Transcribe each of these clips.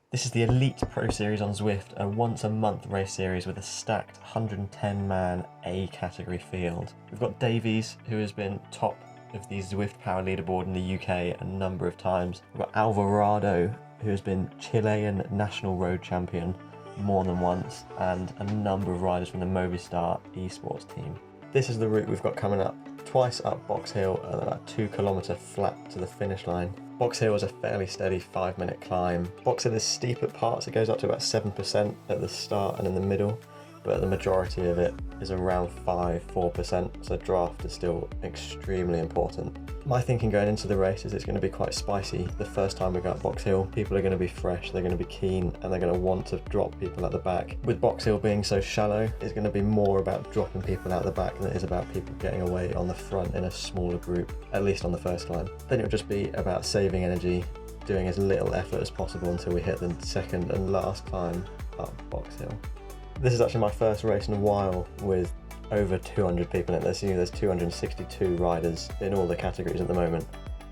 This is the Elite Pro Series on Zwift, a once-a-month race series with a stacked 110-man A category field. We've got Davies, who has been top of the Zwift Power Leaderboard in the UK a number of times. We've got Alvarado, who has been Chilean National Road Champion more than once, and a number of riders from the Movistar esports team. This is the route we've got coming up. Twice up Box Hill and about 2 kilometre flat to the finish line. Box Hill is a fairly steady 5-minute climb. Box Hill is steep at parts, it goes up to about 7% at the start and in the middle, but the majority of it is around 4%, so draft is still extremely important. My thinking going into the race is it's going to be quite spicy. The first time we go up Box Hill, people are going to be fresh, they're going to be keen, and they're going to want to drop people at the back. With Box Hill being so shallow, it's going to be more about dropping people out the back than it is about people getting away on the front in a smaller group, at least on the first climb. Then it'll just be about saving energy, doing as little effort as possible until we hit the second and last climb up Box Hill. This is actually my first race in a while with over 200 people in it. There's 262 riders in all the categories at the moment,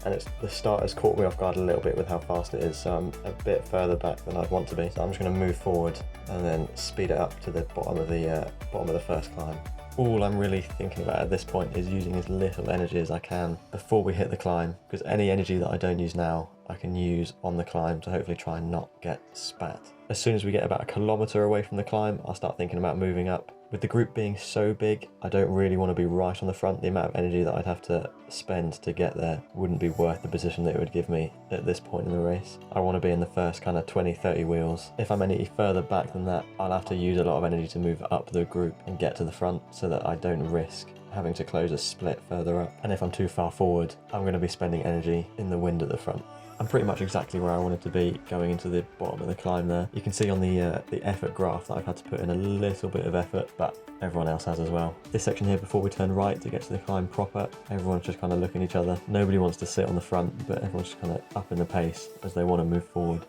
and the start has caught me off guard a little bit with how fast it is, so I'm a bit further back than I'd want to be. So I'm just going to move forward and then speed it up to the bottom of the first climb. All I'm really thinking about at this point is using as little energy as I can before we hit the climb, because any energy that I don't use now I can use on the climb to hopefully try and not get spat. As soon as we get about a kilometre away from the climb, I'll start thinking about moving up. With the group being so big, I don't really want to be right on the front. The amount of energy that I'd have to spend to get there wouldn't be worth the position that it would give me at this point in the race. I want to be in the first kind of 20-30 wheels. If I'm any further back than that, I'll have to use a lot of energy to move up the group and get to the front so that I don't risk having to close a split further up. And if I'm too far forward, I'm going to be spending energy in the wind at the front. I'm pretty much exactly where I wanted to be going into the bottom of the climb there. You can see on the effort graph that I've had to put in a little bit of effort, but everyone else has as well. This section here before we turn right to get to the climb proper, everyone's just kind of looking at each other. Nobody wants to sit on the front, but everyone's just kind of upping the pace as they want to move forward.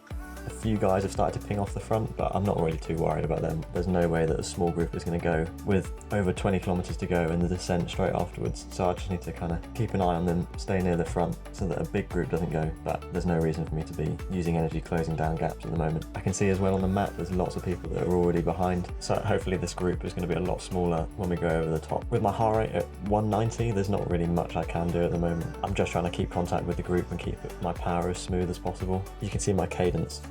A few guys have started to ping off the front, but I'm not really too worried about them. There's no way that a small group is going to go with over 20 kilometres to go and the descent straight afterwards. So I just need to kind of keep an eye on them, stay near the front so that a big group doesn't go, but there's no reason for me to be using energy closing down gaps at the moment. I can see as well on the map there's lots of people that are already behind, so hopefully this group is going to be a lot smaller when we go over the top. With my heart rate at 190, there's not really much I can do at the moment. I'm just trying to keep contact with the group and keep my power as smooth as possible. You can see my cadence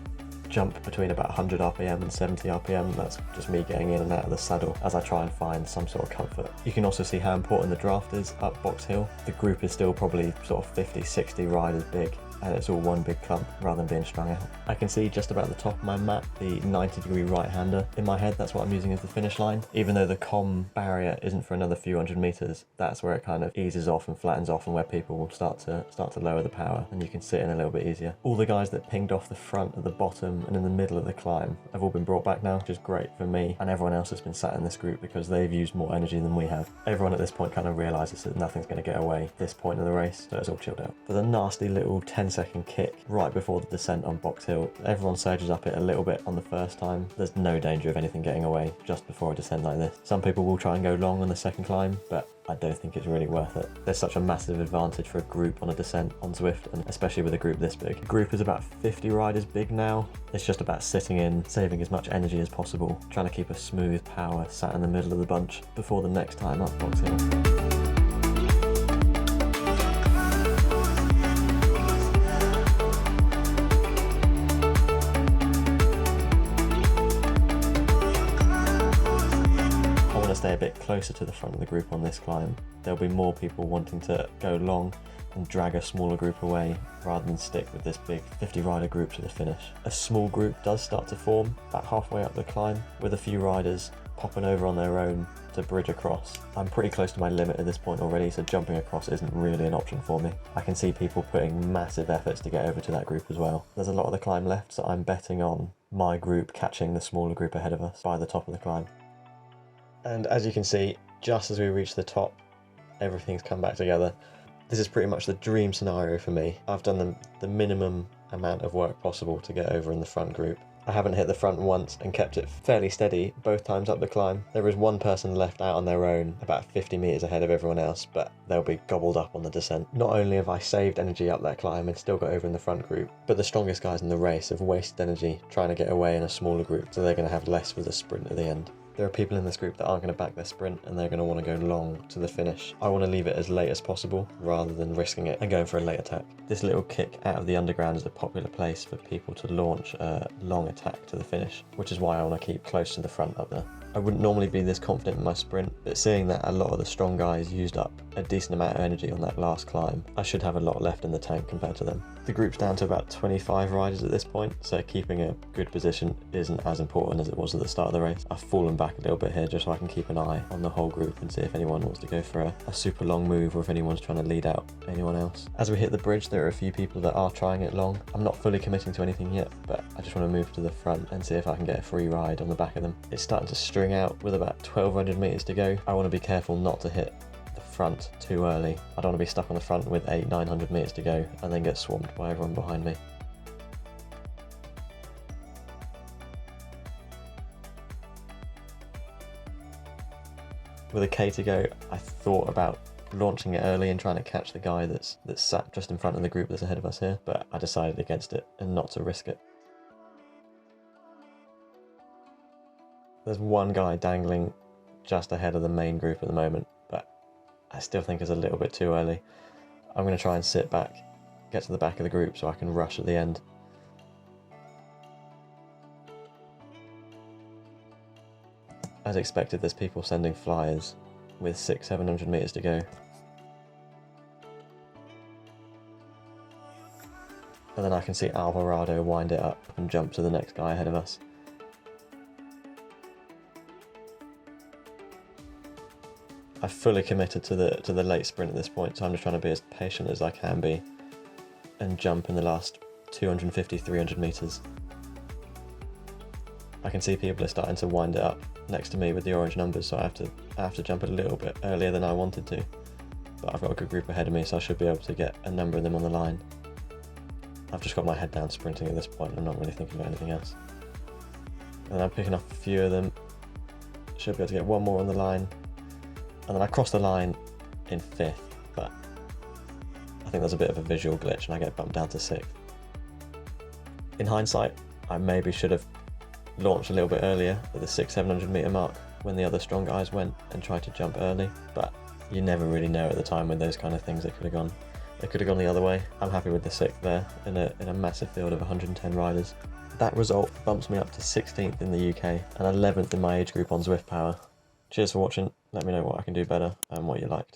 jump between about 100 RPM and 70 RPM. That's just me getting in and out of the saddle as I try and find some sort of comfort. You can also see how important the draft is up Box Hill. The group is still probably sort of 50-60 riders big, and it's all one big clump rather than being strung out. I can see just about the top of my map the 90-degree right-hander. In my head, that's what I'm using as the finish line. Even though the comm barrier isn't for another few hundred meters, that's where it kind of eases off and flattens off and where people will start to lower the power and you can sit in a little bit easier. All the guys that pinged off the front, at the bottom and in the middle of the climb have all been brought back now, which is great for me, and everyone else has been sat in this group because they've used more energy than we have. Everyone at this point kind of realises that nothing's going to get away at this point in the race, so it's all chilled out. There's a nasty little 10-second kick right before the descent on Box Hill. Everyone surges up it a little bit on the first time. There's no danger of anything getting away just before a descent like this. Some people will try and go long on the second climb, but I don't think it's really worth it. There's such a massive advantage for a group on a descent on Zwift, and especially with a group this big. The group is about 50 riders big now. It's just about sitting in, saving as much energy as possible, trying to keep a smooth power sat in the middle of the bunch before the next time up Box Hill. Stay a bit closer to the front of the group on this climb. There'll be more people wanting to go long and drag a smaller group away rather than stick with this big 50 rider group to the finish. A small group does start to form about halfway up the climb, with a few riders popping over on their own to bridge across. I'm pretty close to my limit at this point already, so jumping across isn't really an option for me. I can see people putting massive efforts to get over to that group as well. There's a lot of the climb left, so I'm betting on my group catching the smaller group ahead of us by the top of the climb. And as you can see, just as we reach the top, everything's come back together. This is pretty much the dream scenario for me. I've done the minimum amount of work possible to get over in the front group. I haven't hit the front once and kept it fairly steady both times up the climb. There is one person left out on their own, about 50 metres ahead of everyone else, but they'll be gobbled up on the descent. Not only have I saved energy up that climb and still got over in the front group, but the strongest guys in the race have wasted energy trying to get away in a smaller group, so they're going to have less for the sprint at the end. There are people in this group that aren't going to back their sprint and they're going to want to go long to the finish. I want to leave it as late as possible rather than risking it and going for a late attack. This little kick out of the underground is a popular place for people to launch a long attack to the finish, which is why I want to keep close to the front up there. I wouldn't normally be this confident in my sprint, but seeing that a lot of the strong guys used up a decent amount of energy on that last climb, I should have a lot left in the tank compared to them. The group's down to about 25 riders at this point, so keeping a good position isn't as important as it was at the start of the race. I've fallen back a little bit here just so I can keep an eye on the whole group and see if anyone wants to go for a super long move or if anyone's trying to lead out anyone else. As we hit the bridge, there are a few people that are trying it long. I'm not fully committing to anything yet, but I just want to move to the front and see if I can get a free ride on the back of them. It's starting to string out with about 1200 metres to go. I want to be careful not to hit the front too early. I don't want to be stuck on the front with 800-900 metres to go and then get swamped by everyone behind me. With a K to go, I thought about launching it early and trying to catch the guy that's sat just in front of the group that's ahead of us here, but I decided against it and not to risk it. There's one guy dangling just ahead of the main group at the moment, but I still think it's a little bit too early. I'm going to try and sit back, get to the back of the group so I can rush at the end. As expected, there's people sending flyers with 600-700 metres to go. And then I can see Alvarado wind it up and jump to the next guy ahead of us. I've fully committed to the late sprint at this point, so I'm just trying to be as patient as I can be and jump in the last 250-300 metres. I can see people are starting to wind it up next to me with the orange numbers, so I have to jump a little bit earlier than I wanted to. But I've got a good group ahead of me, so I should be able to get a number of them on the line. I've just got my head down sprinting at this point, I'm not really thinking about anything else. And I'm picking off a few of them, should be able to get one more on the line. And then I cross the line in 5th, but I think there's a bit of a visual glitch and I get bumped down to 6th. In hindsight, I maybe should have launched a little bit earlier at the 600-700 metre mark when the other strong guys went and tried to jump early, but you never really know at the time with those kind of things. It could have gone the other way. I'm happy with the 6th there in a massive field of 110 riders. That result bumps me up to 16th in the UK and 11th in my age group on Zwift Power. Cheers for watching, let me know what I can do better and what you liked.